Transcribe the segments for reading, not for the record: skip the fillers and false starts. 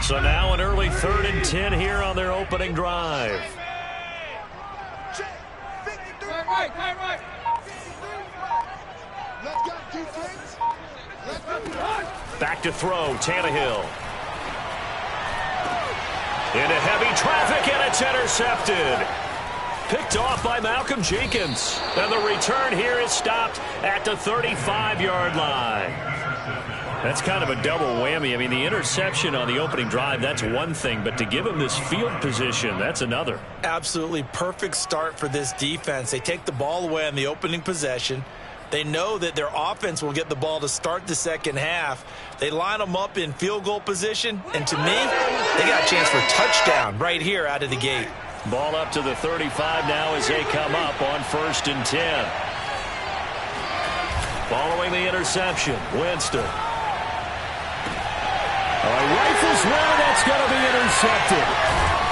So now an early 3rd and 10 here on their opening drive. Back to throw, Tannehill. Into heavy traffic, and it's intercepted. Picked off by Malcolm Jenkins. And the return here is stopped at the 35-yard line. That's kind of a double whammy. I mean, the interception on the opening drive, that's one thing. But to give him this field position, that's another. Absolutely perfect start for this defense. They take the ball away on the opening possession. They know that their offense will get the ball to start the second half. They line them up in field goal position. And to me, they got a chance for a touchdown right here out of the gate. Ball up to the 35 now as they come up on 1st and 10. Following the interception, Winston. Rifles one, that's going to be intercepted.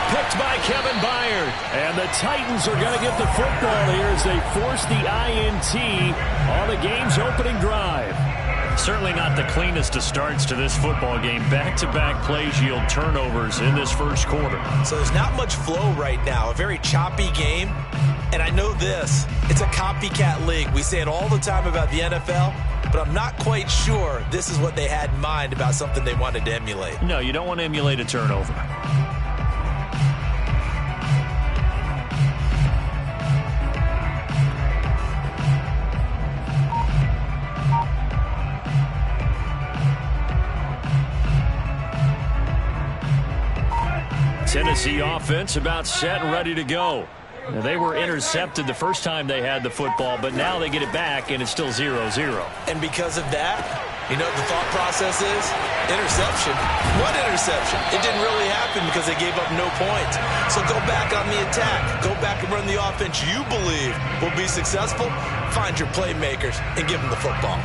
Picked by Kevin Byard. And the Titans are going to get the football here as they force the INT on the game's opening drive. Certainly not the cleanest of starts to this football game. Back-to-back plays yield turnovers in this first quarter. So there's not much flow right now. A very choppy game. And I know this. It's a copycat league. We say it all the time about the NFL. But I'm not quite sure this is what they had in mind about something they wanted to emulate. No, you don't want to emulate a turnover. Tennessee offense about set and ready to go. Now, they were intercepted the first time they had the football, but now they get it back, and it's still 0-0. And because of that, you know what the thought process is? Interception. What interception? It didn't really happen because they gave up no points. So go back on the attack. Go back and run the offense you believe will be successful. Find your playmakers and give them the football.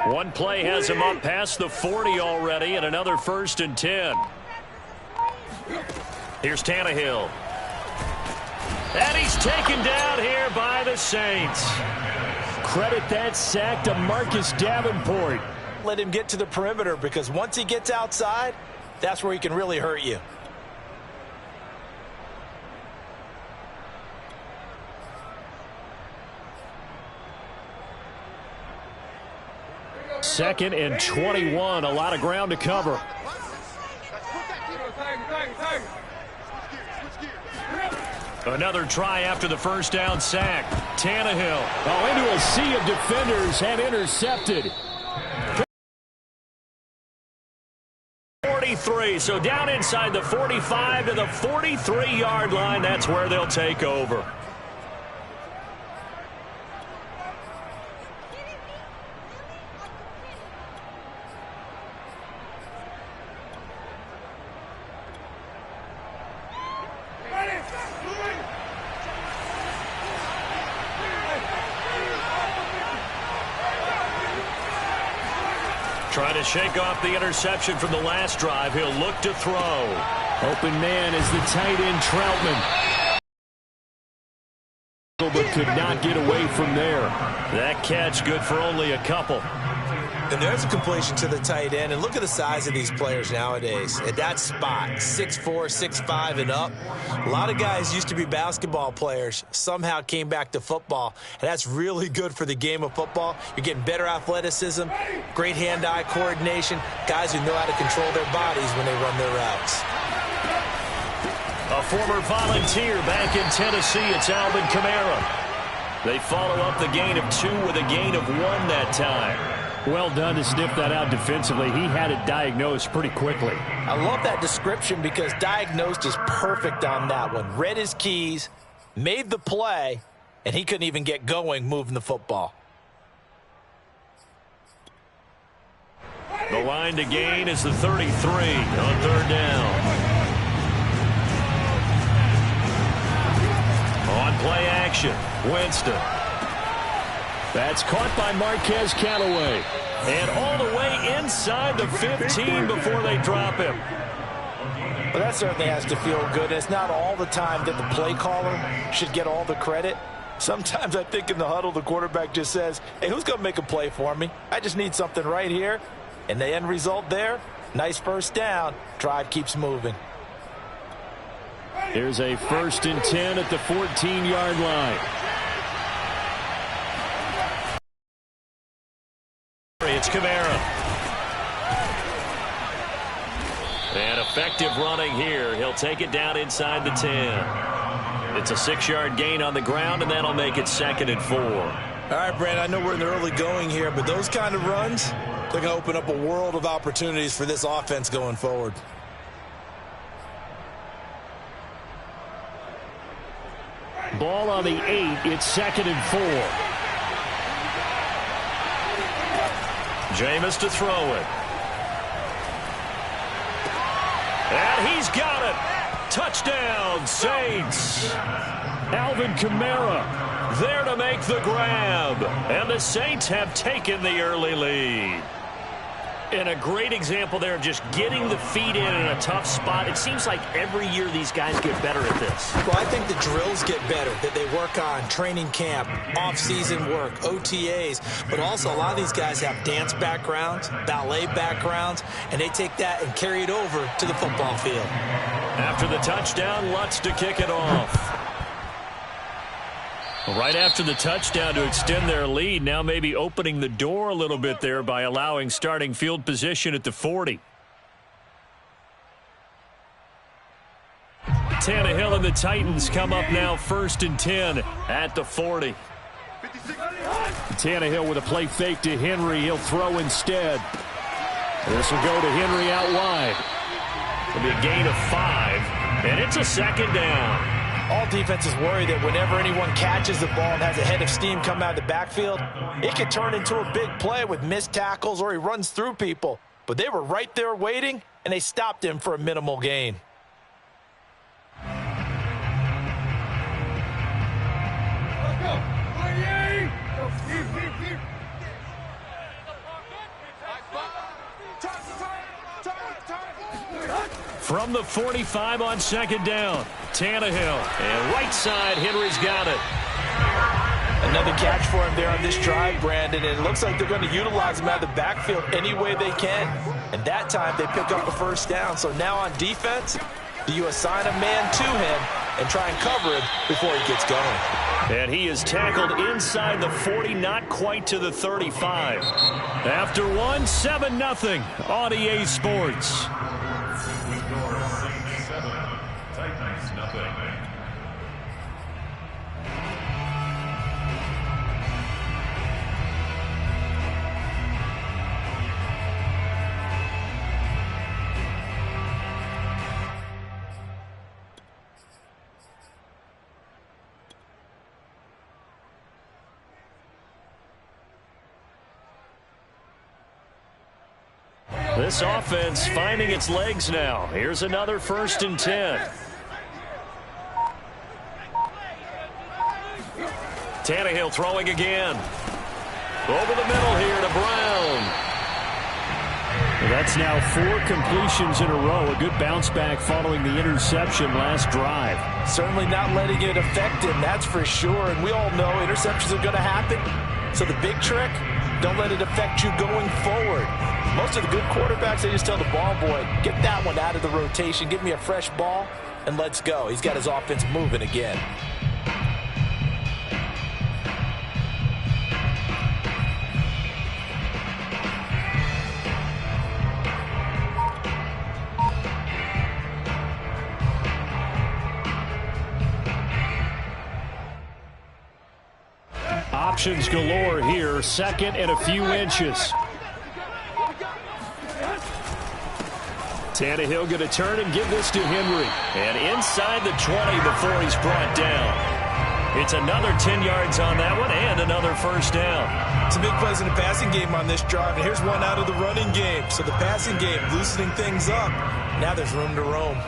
One play has him up past the 40 already, and another 1st and 10. Here's Tannehill. And he's taken down here by the Saints. Credit that sack to Marcus Davenport. Let him get to the perimeter, because once he gets outside, that's where he can really hurt you. Second and 21, a lot of ground to cover. Another try after the first down sack. Tannehill. Oh, into a sea of defenders and intercepted. 43, so down inside the 45 to the 43-yard line. That's where they'll take over. Trying to shake off the interception from the last drive. He'll look to throw. Open man is the tight end, Troutman. But could not get away from there. That catch good for only a couple. And there's a completion to the tight end. And look at the size of these players nowadays. At that spot, 6'4", 6'5", and up. A lot of guys used to be basketball players, somehow came back to football. And that's really good for the game of football. You're getting better athleticism, great hand-eye coordination, guys who know how to control their bodies when they run their routes. A former Volunteer back in Tennessee, it's Alvin Kamara. They follow up the gain of 2 with a gain of 1 that time. Well done to sniff that out defensively. He had it diagnosed pretty quickly. I love that description because diagnosed is perfect on that one. Read his keys, made the play, and he couldn't even get going moving the football. The line to gain is the 33 on 3rd down. formation. Winston. That's caught by Marquez Callaway. And all the way inside the 15 before they drop him. Well, that certainly has to feel good. It's not all the time that the play caller should get all the credit. Sometimes I think in the huddle, the quarterback just says, hey, who's going to make a play for me? I just need something right here. And the end result there, nice first down. Drive keeps moving. Here's a 1st and 10 at the 14-yard line. It's Kamara. And effective running here. He'll take it down inside the 10. It's a 6-yard gain on the ground, and that'll make it 2nd and 4. All right, Brandon, I know we're in the early going here, but those kind of runs, they're going to open up a world of opportunities for this offense going forward. Ball on the 8. It's 2nd and 4. Jameis to throw it. And he's got it. Touchdown, Saints. Alvin Kamara there to make the grab. And the Saints have taken the early lead. And a great example there of just getting the feet in a tough spot. It seems like every year these guys get better at this. Well, I think the drills get better that they work on, training camp, off-season work, OTAs. But also a lot of these guys have dance backgrounds, ballet backgrounds, and they take that and carry it over to the football field. After the touchdown, Lutz to kick it off. Right after the touchdown to extend their lead, now maybe opening the door a little bit there by allowing starting field position at the 40. Tannehill and the Titans come up now 1st and 10 at the 40. Tannehill with a play fake to Henry. He'll throw instead. This will go to Henry out wide. It'll be a gain of 5, and it's a 2nd down. All defenses worry that whenever anyone catches the ball and has a head of steam come out of the backfield, it could turn into a big play with missed tackles or he runs through people. But they were right there waiting, and they stopped him for a minimal gain. From the 45 on 2nd down, Tannehill. And right side, Henry's got it. Another catch for him there on this drive, Brandon. And it looks like they're going to utilize him out of the backfield any way they can. And that time they pick up a 1st down. So now on defense, do you assign a man to him and try and cover him before he gets going? And he is tackled inside the 40, not quite to the 35. After one, 7-0 on EA Sports. This offense finding its legs now. Here's another 1st and 10. Tannehill throwing again. Over the middle here to Brown. That's now 4 completions in a row. A good bounce back following the interception last drive. Certainly not letting it affect him, that's for sure. And we all know interceptions are going to happen. So the big trick, don't let it affect you going forward. Most of the good quarterbacks, they just tell the ball boy, get that one out of the rotation, give me a fresh ball, and let's go. He's got his offense moving again. Options galore here. 2nd and a few inches. Tannehill going to turn and give this to Henry. And inside the 20 before he's brought down. It's another 10 yards on that one and another 1st down. Some big plays in the passing game on this drive, and here's one out of the running game. So the passing game loosening things up. Now there's room to roam.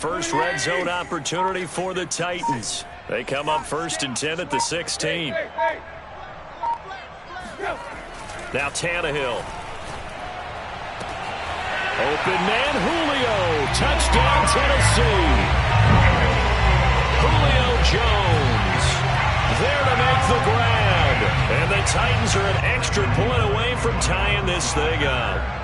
first red zone opportunity for the Titans. They come up 1st and 10 at the 16. Now Tannehill. Open man, Julio. Touchdown, Tennessee. Julio Jones there to make the grab. And the Titans are an extra point away from tying this thing up.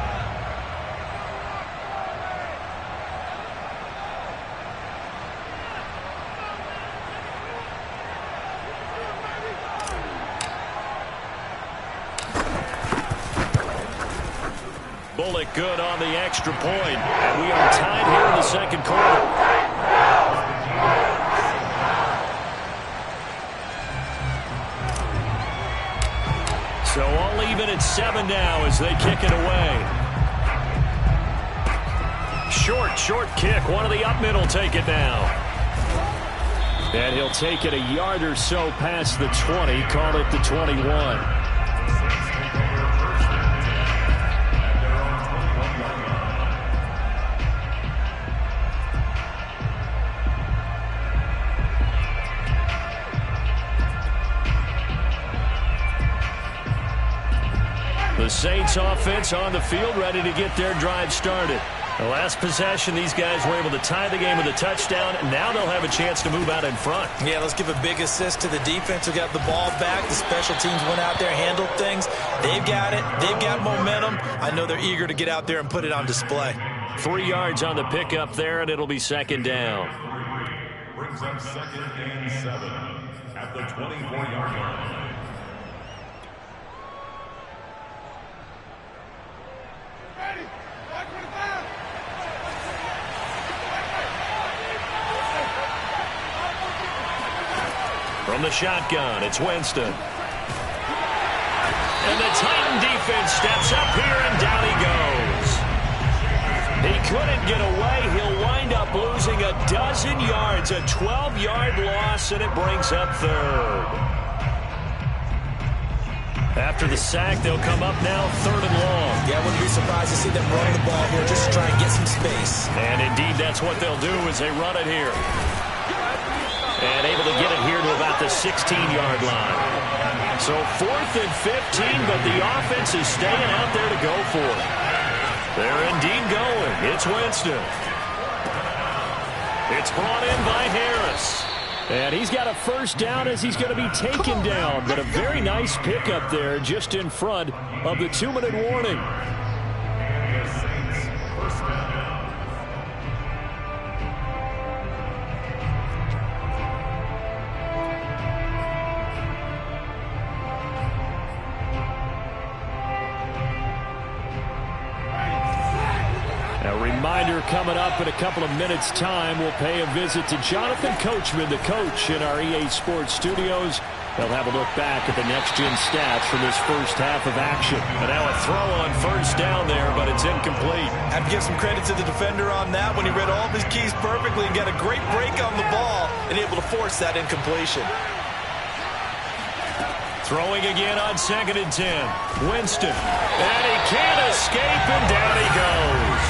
Bullock good on the extra point. And we are tied here in the second quarter. So all even at 7 now as they kick it away. Short kick. One of the up middle take it now. And he'll take it a yard or so past the 20. Call it the 21. The Saints offense on the field ready to get their drive started. The last possession, these guys were able to tie the game with a touchdown. Now they'll have a chance to move out in front. Yeah, let's give a big assist to the defense who got the ball back. The special teams went out there, handled things. They've got it. They've got momentum. I know they're eager to get out there and put it on display. 3 yards on the pickup there, and it'll be 2nd down. Brings up 2nd and 7 at the 24-yard line. From the shotgun, it's Winston. And the Titan defense steps up here, and down he goes. He couldn't get away. He'll wind up losing a dozen yards, a 12-yard loss, and it brings up 3rd. After the sack, they'll come up now 3rd and long. Yeah, I wouldn't be surprised to see them run the ball here just to try and get some space. And indeed, that's what they'll do as they run it here. And able to get it here to about the 16-yard line. So 4th and 15, but the offense is staying out there to go for it. They're indeed going. It's Winston. It's brought in by Harris. And he's got a first down as he's going to be taken down. But a very nice pickup there just in front of the 2-minute warning. Reminder coming up in a couple of minutes' time. We'll pay a visit to Jonathan Coachman, the coach in our EA Sports studios. They'll have a look back at the next-gen stats from this first half of action. And now a throw on first down there, but it's incomplete. I have to give some credit to the defender on that when he read all of his keys perfectly and got a great break on the ball and able to force that incompletion. Throwing again on 2nd and 10. Winston. And he can't escape, and down he goes.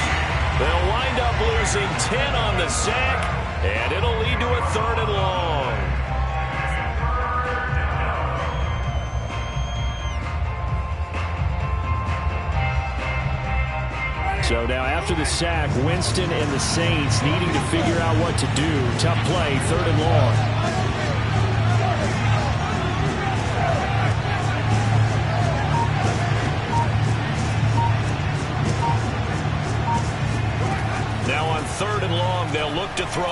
They'll wind up losing 10 on the sack, and it'll lead to a 3rd and long. So now after the sack, Winston and the Saints needing to figure out what to do. Tough play, 3rd and long. Now on 3rd and long, they'll look to throw.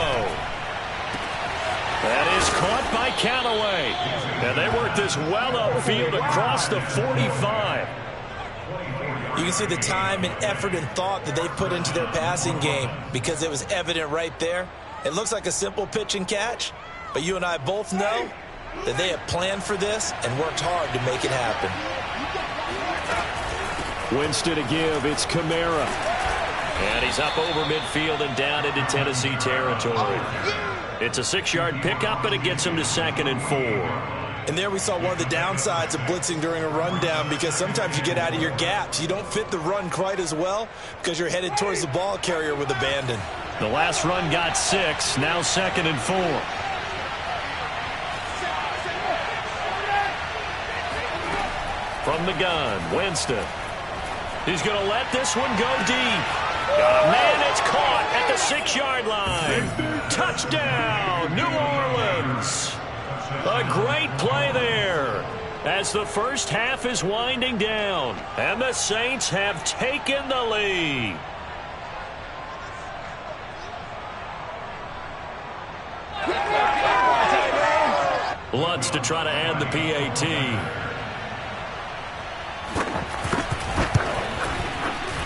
That is caught by Callaway. And they work this well upfield across the 45. You can see the time and effort and thought that they put into their passing game because it was evident right there. It looks like a simple pitch and catch, but you and I both know that they have planned for this and worked hard to make it happen. Winston to give. It's Kamara. And he's up over midfield and down into Tennessee territory. It's a 6-yard pickup, and it gets him to 2nd and 4. And there we saw one of the downsides of blitzing during a rundown, because sometimes you get out of your gaps. You don't fit the run quite as well because you're headed towards the ball carrier with abandon. The last run got 6, now 2nd and 4. From the gun, Winston. He's going to let this one go deep. Got a man, it's caught at the 6-yard line. Touchdown, New Orleans. A great play there as the first half is winding down, and the Saints have taken the lead. Lutz to try to add the PAT.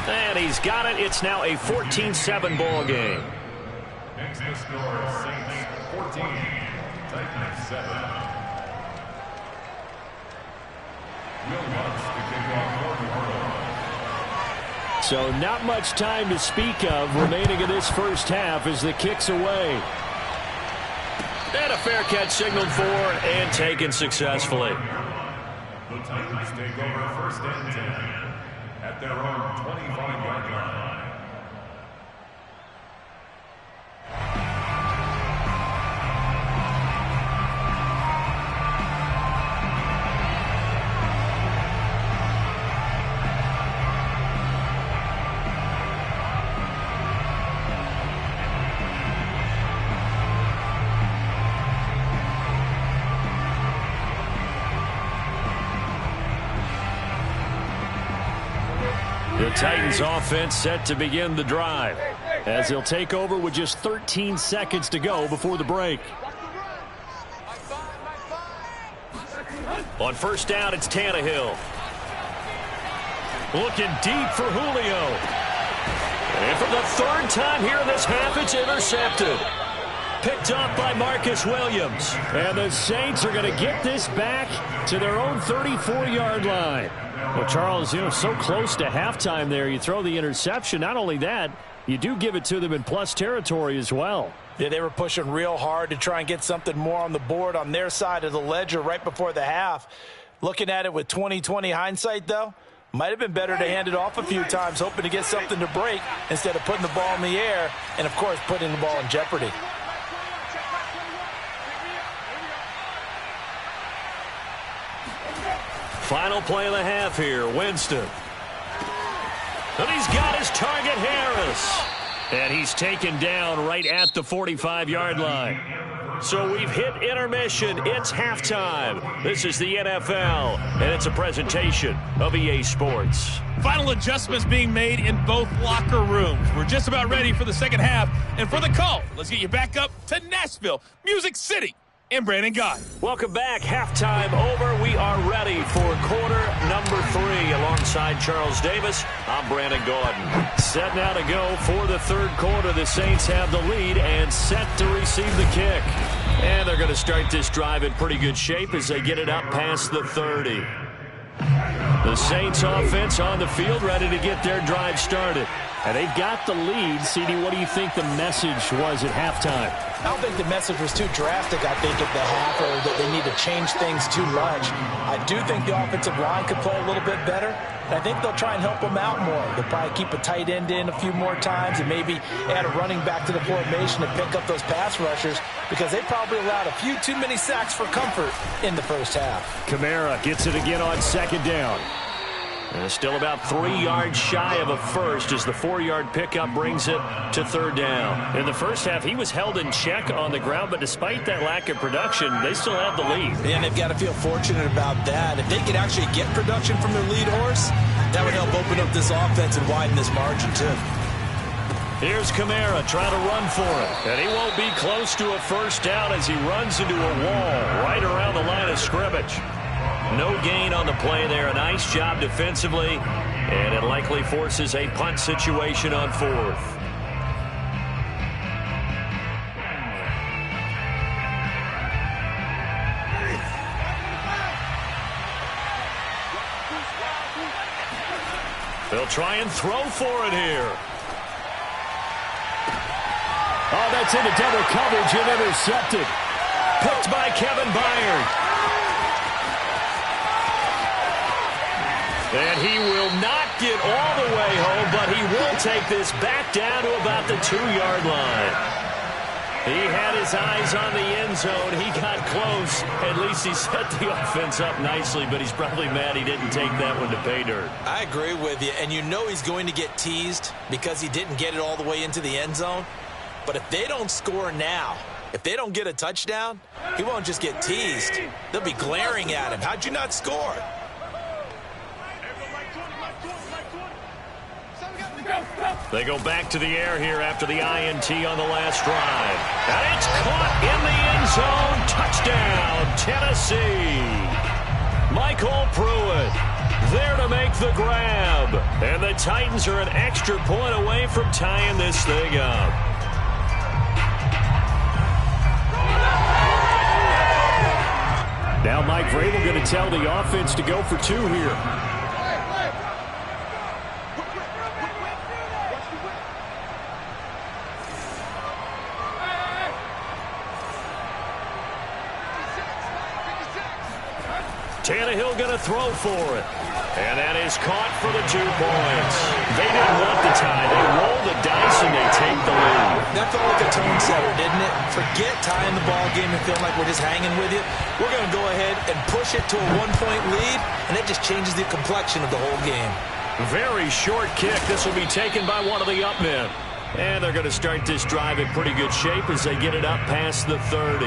And he's got it. It's now a 14-7 ball game. Makes the score Saints 14, Titans 7. Will Lutz to kick off quarter. So not much time to speak of remaining in this first half as the kick's away. And a fair catch signaled for and taken successfully. The Titans take over 1st and 10 at their own 25-yard line. The Titans offense set to begin the drive as they'll take over with just 13 seconds to go before the break. On first down, it's Tannehill. Looking deep for Julio. And for the 3rd time here in this half, it's intercepted. Picked up by Marcus Williams. And the Saints are going to get this back to their own 34-yard line. Well, Charles, so close to halftime there. You throw the interception. Not only that, you do give it to them in plus territory as well. Yeah, they were pushing real hard to try and get something more on the board on their side of the ledger right before the half. Looking at it with 20/20 hindsight, though, might have been better to hand it off a few times, hoping to get something to break instead of putting the ball in the air and, of course, putting the ball in jeopardy. Final play of the half here, Winston. And he's got his target, Harris. And he's taken down right at the 45-yard line. So we've hit intermission. It's halftime. This is the NFL, and it's a presentation of EA Sports. Final adjustments being made in both locker rooms. We're just about ready for the second half. And for the call, let's get you back up to Nashville, Music City, and Brandon Gaudin. Welcome back. Halftime over. We are ready for quarter number 3. Alongside Charles Davis, I'm Brandon Gaudin. Set now to go for the 3rd quarter. The Saints have the lead and set to receive the kick. And they're going to start this drive in pretty good shape as they get it up past the 30. The Saints offense on the field ready to get their drive started. And they've got the lead. CD, what do you think the message was at halftime? I don't think the message was too drastic, I think, at the half, or that they need to change things too much. I do think the offensive line could play a little bit better, and I think they'll try and help them out more. They'll probably keep a tight end in a few more times and maybe add a running back to the formation to pick up those pass rushers, because they probably allowed a few too many sacks for comfort in the first half. Kamara gets it again on 2nd down. And still about 3 yards shy of a first as the 4-yard pickup brings it to 3rd down. In the first half, he was held in check on the ground, but despite that lack of production, they still have the lead. And they've got to feel fortunate about that. If they could actually get production from their lead horse, that would help open up this offense and widen this margin, too. Here's Kamara trying to run for it. And he won't be close to a first down as he runs into a wall right around the line of scrimmage. No gain on the play there. A nice job defensively, and it likely forces a punt situation on 4th. They'll try and throw for it here. Oh, that's into double coverage and intercepted. Picked by Kevin Byard. And he will not get all the way home, but he will take this back down to about the 2-yard line. He had his eyes on the end zone. He got close. At least he set the offense up nicely, but he's probably mad he didn't take that one to pay dirt. I agree with you, and you know he's going to get teased because he didn't get it all the way into the end zone. But if they don't score now, if they don't get a touchdown, he won't just get teased. They'll be glaring at him. How'd you not score? They go back to the air here after the INT on the last drive. And it's caught in the end zone. Touchdown, Tennessee. Michael Pruitt there to make the grab. And the Titans are an extra point away from tying this thing up. Now Mike Vrabel going to tell the offense to go for 2 here. Tannehill going to throw for it. And that is caught for the 2 points. They didn't want the tie. They roll the dice and they take the lead. That felt like a tone setter, didn't it? Forget tying the ball game and feeling like we're just hanging with you. We're going to go ahead and push it to a 1-point lead, and that just changes the complexion of the whole game. Very short kick. This will be taken by one of the up men. And they're going to start this drive in pretty good shape as they get it up past the 30.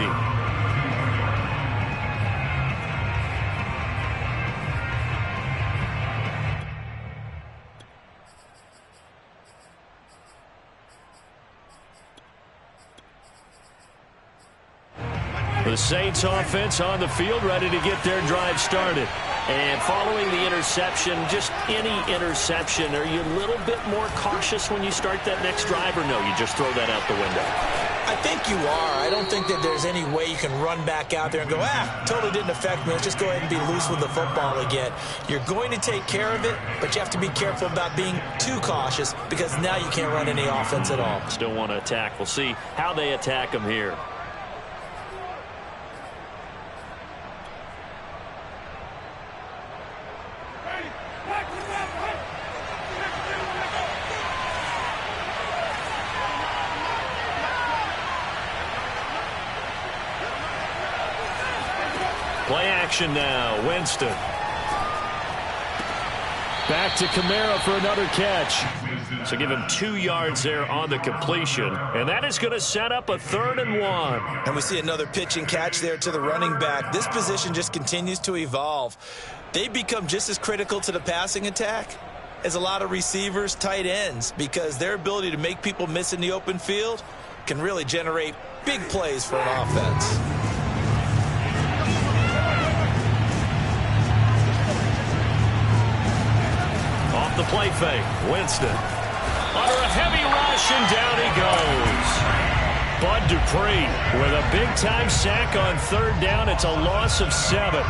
The Saints offense on the field, ready to get their drive started. And following the interception, just any interception, are you a little bit more cautious when you start that next drive, or no, you just throw that out the window? I think you are. I don't think that there's any way you can run back out there and go, totally didn't affect me. Let's just go ahead and be loose with the football again. You're going to take care of it, but you have to be careful about being too cautious because now you can't run any offense at all. Still want to attack. We'll see how they attack them here. Play action now. Winston. Back to Kamara for another catch. So give him 2 yards there on the completion. And that is going to set up a 3rd and 1. And we see another pitch and catch there to the running back. This position just continues to evolve. They become just as critical to the passing attack as a lot of receivers, tight ends, because their ability to make people miss in the open field can really generate big plays for an offense. Off the play fake, Winston. Under a heavy rush, and down he goes. Bud Dupree with a big-time sack on 3rd down. It's a loss of 7.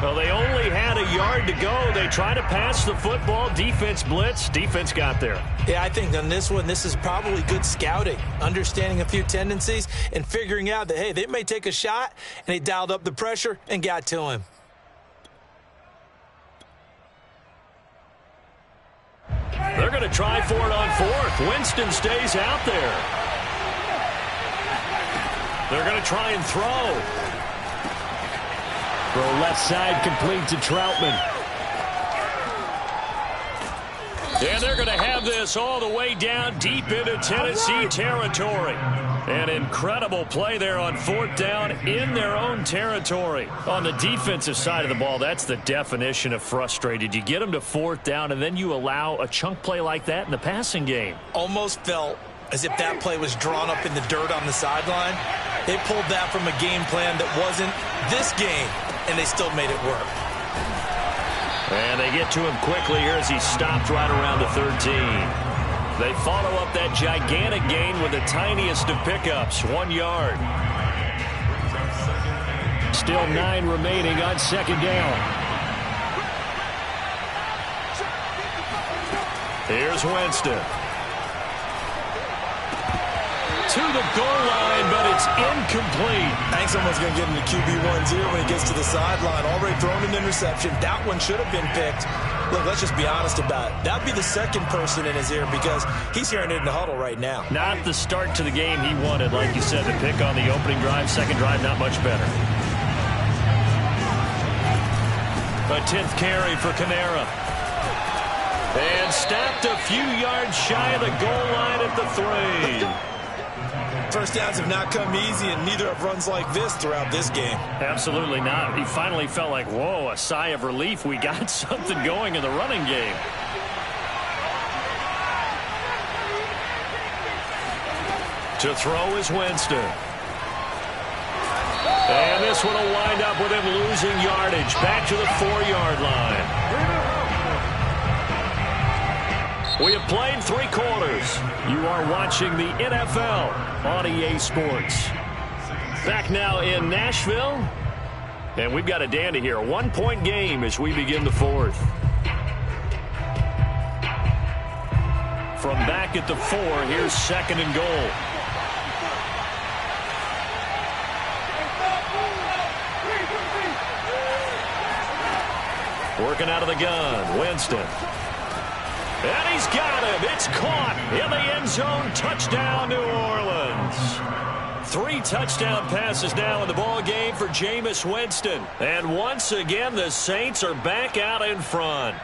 Well, they only had a yard to go. They try to pass the football. Defense blitz. Defense got there. Yeah, I think on this one, this is probably good scouting, understanding a few tendencies, and figuring out that, hey, they may take a shot, and they dialed up the pressure and got to him. They're going to try for it on 4th. Winston stays out there. They're going to try and throw. Throw left side, complete to Troutman. And they're going to have this all the way down deep into Tennessee territory. An incredible play there on 4th down in their own territory. On the defensive side of the ball, that's the definition of frustrated. You get them to 4th down, and then you allow a chunk play like that in the passing game. Almost felt as if that play was drawn up in the dirt on the sideline. They pulled that from a game plan that wasn't this game, and they still made it work. And they get to him quickly here as he stopped right around the 13. They follow up that gigantic gain with the tiniest of pickups, 1 yard. Still 9 remaining on 2nd down. Here's Winston. to the goal line, but it's incomplete. I think someone's going to get into QB1's ear when he gets to the sideline. Already thrown an interception. That one should have been picked. Look, let's just be honest about it. That would be the second person in his ear because he's hearing it in the huddle right now. Not the start to the game he wanted, like you said, to pick on the opening drive. Second drive, not much better. A 10th carry for Kamara. And stopped a few yards shy of the goal line at the 3. First downs have not come easy, and neither have runs like this throughout this game. Absolutely not. He finally felt like, whoa, a sigh of relief. We got something going in the running game. To throw is Winston. And this one will wind up with him losing yardage. Back to the 4-yard line. We have played 3 quarters. You are watching the NFL on EA Sports. Back now in Nashville. And we've got a dandy here. A 1-point game as we begin the 4th. From back at the 4, here's 2nd and goal. Working out of the gun, Winston. And he's got him. It's caught in the end zone. Touchdown, New Orleans. 3 touchdown passes now in the ball game for Jameis Winston. And once again, the Saints are back out in front.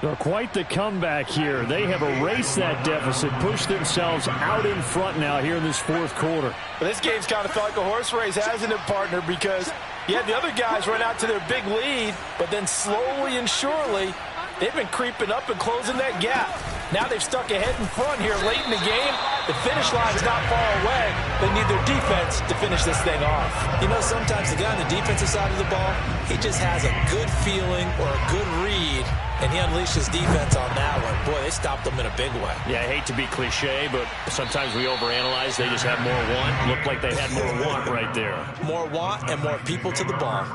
They're quite the comeback here. They have erased that deficit, pushed themselves out in front now here in this 4th quarter. Well, this game's kind of felt like a horse race, hasn't it, partner? Because you had the other guys run out to their big lead, but then slowly and surely, they've been creeping up and closing that gap. Now they've stuck ahead in front here late in the game. The finish line's not far away. They need their defense to finish this thing off. You know, sometimes the guy on the defensive side of the ball, he just has a good feeling or a good read, and he unleashed his defense on that one. Boy, they stopped them in a big way. Yeah, I hate to be cliche, but sometimes we overanalyze. They just have more want. Looked like they had more want right there. More want and more people to the ball.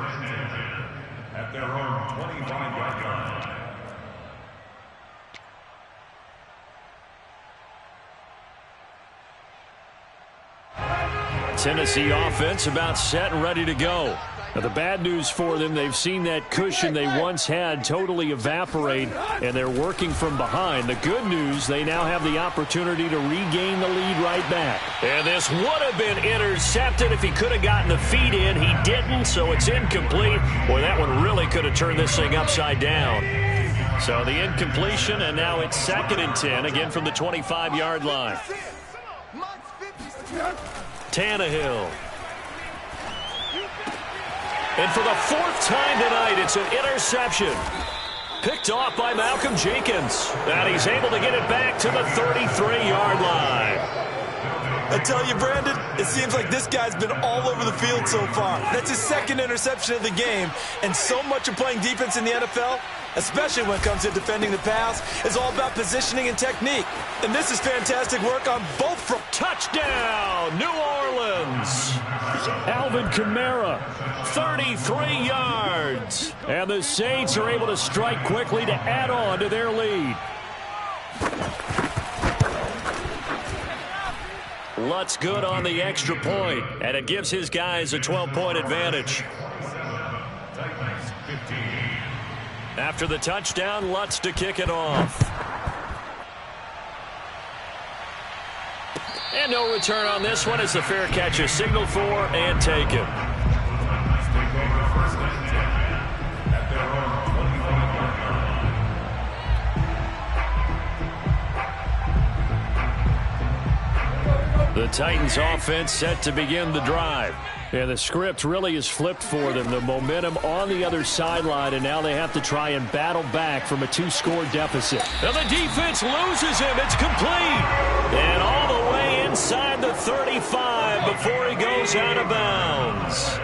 At their own 25-yard line. Tennessee offense about set and ready to go. Now, the bad news for them, they've seen that cushion they once had totally evaporate, and they're working from behind. The good news, they now have the opportunity to regain the lead right back. And this would have been intercepted if he could have gotten the feet in. He didn't, so it's incomplete. Boy, that one really could have turned this thing upside down. So the incompletion, and now it's 2nd and 10, again from the 25-yard line. Tannehill. And for the 4th time tonight, it's an interception. Picked off by Malcolm Jenkins. And he's able to get it back to the 33-yard line. I tell you, Brandon, it seems like this guy's been all over the field so far. That's his 2nd interception of the game. And so much of playing defense in the NFL, especially when it comes to defending the pass, is all about positioning and technique. And this is fantastic work on both fronts. Touchdown, New Orleans. Alvin Kamara, 33 yards. And the Saints are able to strike quickly to add on to their lead. Lutz good on the extra point, and it gives his guys a 12-point advantage. After the touchdown, Lutz to kick it off. And no return on this one as the fair catch is signaled for and taken. The Titans offense set to begin the drive. And the script really is flipped for them. The momentum on the other sideline, and now they have to try and battle back from a 2-score deficit. And the defense loses him. It's complete. And all the way inside the 35 before he goes out of bounds.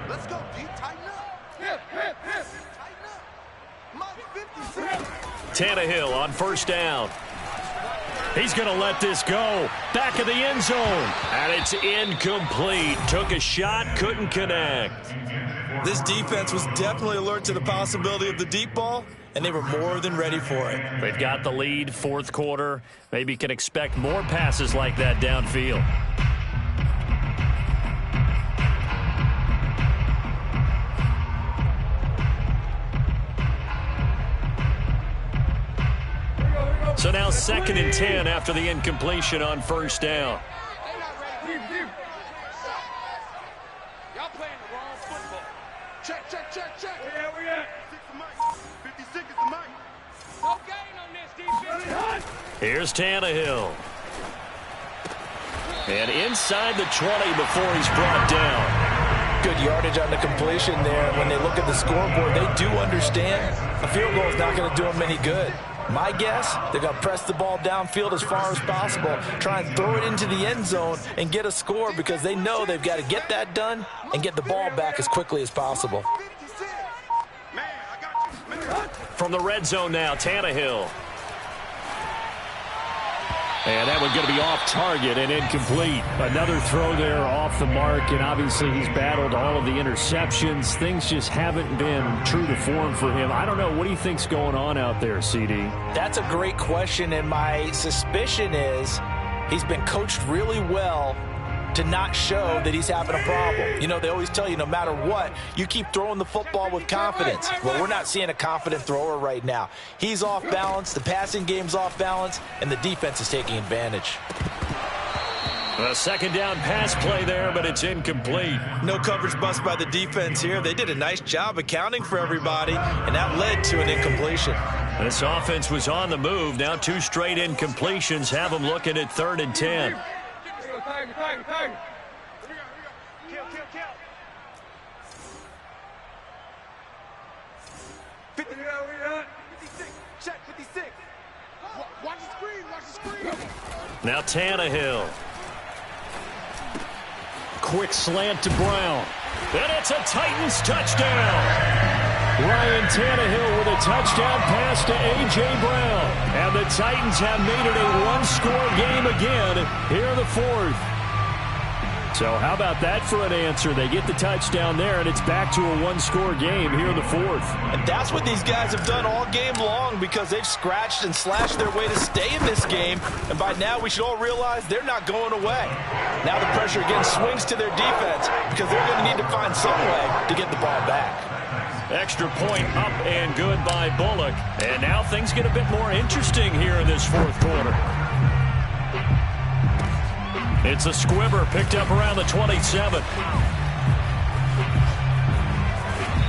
Let's go, Pete. Tighten up. Tannehill on 1st down. He's going to let this go. Back of the end zone. And it's incomplete. Took a shot, couldn't connect. This defense was definitely alert to the possibility of the deep ball, and they were more than ready for it. They've got the lead, fourth quarter. Maybe can expect more passes like that downfield. So now 2nd and 10 after the incompletion on first down. Y'all playing the wrong football. Check. Where we at? 56 is the mic. No gain on this defense. Here's Tannehill. And inside the 20 before he's brought down. Good yardage on the completion there. When they look at the scoreboard, they do understand a field goal is not going to do them any good. My guess, they're going to press the ball downfield as far as possible, try and throw it into the end zone and get a score because they know they've got to get that done and get the ball back as quickly as possible. From the red zone now, Tannehill. And that one's going to be off target and incomplete. Another throw there off the mark, and obviously he's battled all of the interceptions. Things just haven't been true to form for him. I don't know. What do you think's going on out there, CD? That's a great question, and my suspicion is he's been coached really well to not show that he's having a problem. You know, they always tell you no matter what, you keep throwing the football with confidence. Well, we're not seeing a confident thrower right now. He's off balance, the passing game's off balance, and the defense is taking advantage. A second down pass play there, but it's incomplete. No coverage bust by the defense here. They did a nice job accounting for everybody, and that led to an incompletion. This offense was on the move. Now 2 straight incompletions have them looking at 3rd and 10. Kill. 56. Check 56. Watch the screen. Now Tannehill. Quick slant to Brown. And it's a Titans touchdown. Ryan Tannehill with a touchdown pass to A.J. Brown. And the Titans have made it a one-score game again here in the 4th. So how about that for an answer? They get the touchdown there, and it's back to a one-score game here in the 4th. And that's what these guys have done all game long because they've scratched and slashed their way to stay in this game. And by now, we should all realize they're not going away. Now the pressure again swings to their defense because they're going to need to find some way to get the ball back. Extra point up and good by Bullock. And now things get a bit more interesting here in this 4th quarter. It's a squibber picked up around the 27.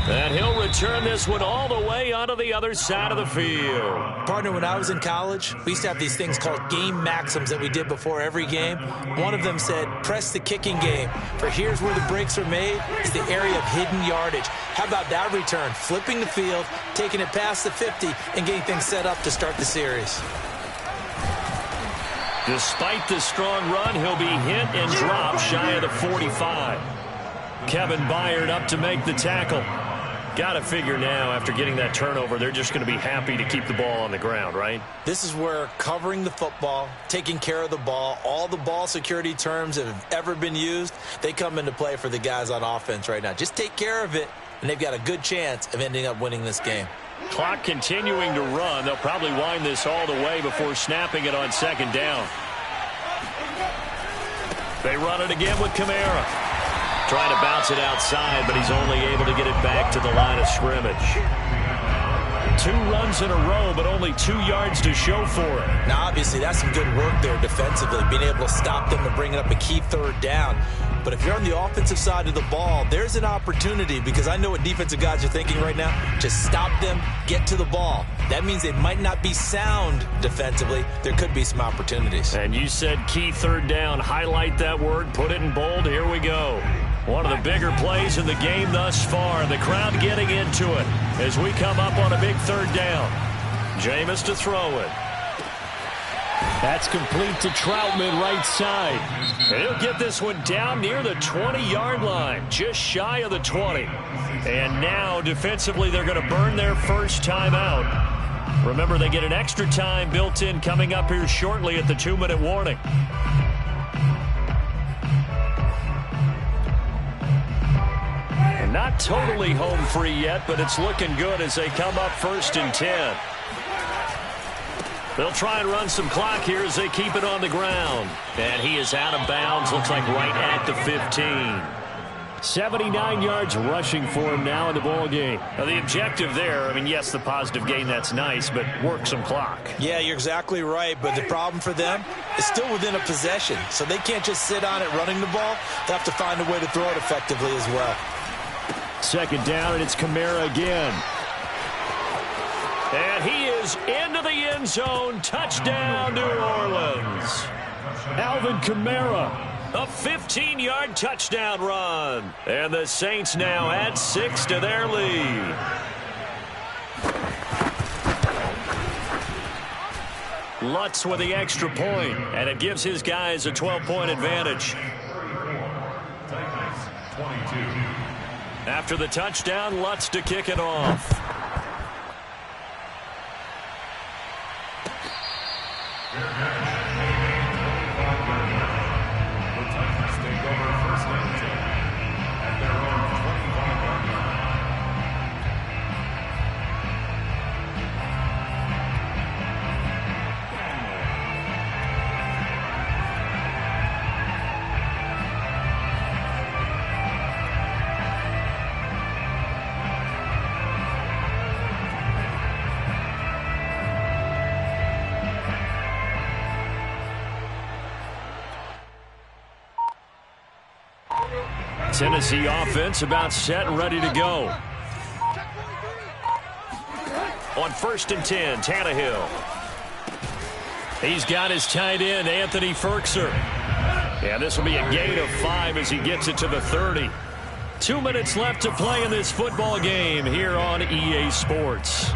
And he'll return this one all the way onto the other side of the field. Partner, when I was in college, we used to have these things called game maxims that we did before every game. One of them said, press the kicking game. For here's where the breaks are made. It's the area of hidden yardage. How about that return? Flipping the field, taking it past the 50, and getting things set up to start the series. Despite the strong run, he'll be hit and dropped shy of the 45. Kevin Byard up to make the tackle. Got to figure now, after getting that turnover, they're just going to be happy to keep the ball on the ground, right? This is where covering the football, taking care of the ball, all the ball security terms that have ever been used, they come into play for the guys on offense right now. Just take care of it, and they've got a good chance of ending up winning this game. Clock continuing to run. They'll probably wind this all the way before snapping it on 2nd down. They run it again with Kamara. Trying to bounce it outside, but he's only able to get it back to the line of scrimmage. 2 runs in a row, but only 2 yards to show for it. Now, obviously, that's some good work there defensively, being able to stop them and bring up a key 3rd down. But if you're on the offensive side of the ball, there's an opportunity because I know what defensive guys are thinking right now. Just stop them, get to the ball. That means they might not be sound defensively. There could be some opportunities. And you said key 3rd down. Highlight that word, put it in bold. Here we go. One of the bigger plays in the game thus far. The crowd getting into it as we come up on a big 3rd down. Jameis to throw it. That's complete to Troutman right side. And he'll get this one down near the 20-yard line, just shy of the 20. And now defensively they're going to burn their first time out. Remember, they get an extra time built in coming up here shortly at the 2-minute warning. And not totally home free yet, but it's looking good as they come up 1st and 10. They'll try and run some clock here as they keep it on the ground. And he is out of bounds, looks like right at the 15. 79 yards rushing for him now in the ball game. Now the objective there, I mean, yes, the positive gain, that's nice, but work some clock. Yeah, you're exactly right, but the problem for them is still within a possession, so they can't just sit on it running the ball. They have to find a way to throw it effectively as well. 2nd down, and it's Kamara again. And he is into the end zone. Touchdown, New Orleans. Alvin Kamara. A 15-yard touchdown run. And the Saints now add 6 to their lead. Lutz with the extra point, and it gives his guys a 12-point advantage. After the touchdown, Lutz to kick it off. Tennessee offense about set and ready to go. On 1st and 10, Tannehill. He's got his tight end, Anthony Firkser. And this will be a gain of 5 as he gets it to the 30. 2 minutes left to play in this football game here on EA Sports.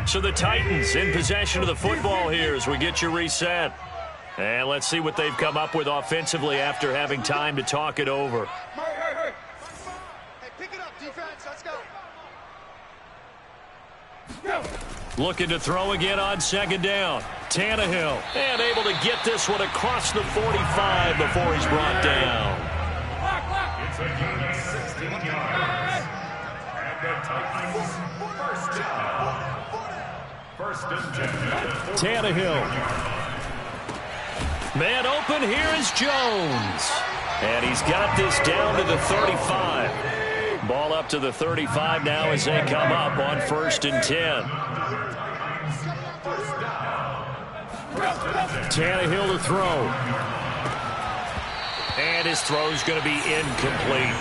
So the Titans in possession of the football here as we get you reset. And let's see what they've come up with offensively after having time to talk it over. Hey, pick it up, defense. Let's go. Looking to throw again on 2nd down. Tannehill. And able to get this one across the 45 before he's brought down. It's a gain of 16 yards. And the Titans first down. 1st and 10. Tannehill. Man open, here is Jones. And he's got this down to the 35. Ball up to the 35 now as they come up on 1st and 10. Tannehill to throw. And his throw's going to be incomplete.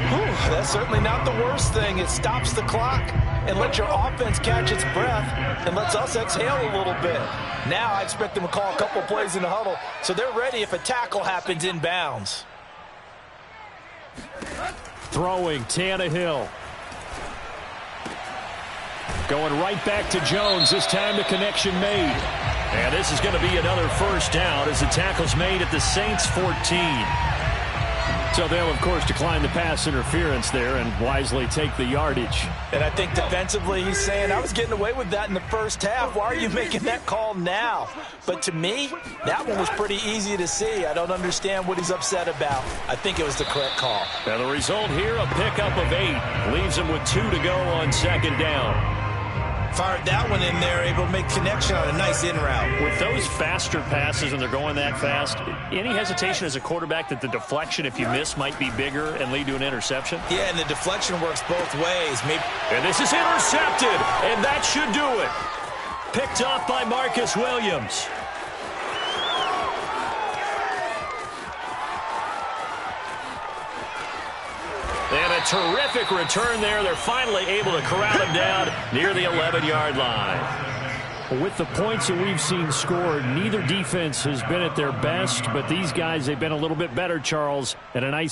Whew, that's certainly not the worst thing. It stops the clock and lets your offense catch its breath and lets us exhale a little bit. Now I expect them to call a couple plays in the huddle so they're ready if a tackle happens inbounds. Throwing, Tannehill. Going right back to Jones. This time the connection made. And this is going to be another 1st down as the tackle's made at the Saints 14. So they'll, of course, decline the pass interference there and wisely take the yardage. And I think defensively he's saying, I was getting away with that in the first half. Why are you making that call now? But to me, that one was pretty easy to see. I don't understand what he's upset about. I think it was the correct call. Now the result here, a pickup of 8. Leaves him with 2 to go on 2nd down. Fired that one in there, able to make connection on a nice in route. With those faster passes and they're going that fast, any hesitation as a quarterback that the deflection, if you miss, might be bigger and lead to an interception? Yeah, and the deflection works both ways. And this is intercepted, and that should do it. Picked off by Marcus Williams. And a terrific return there. They're finally able to corral him down near the 11-yard line. With the points that we've seen scored, neither defense has been at their best, but these guys, they've been a little bit better, Charles, and a nice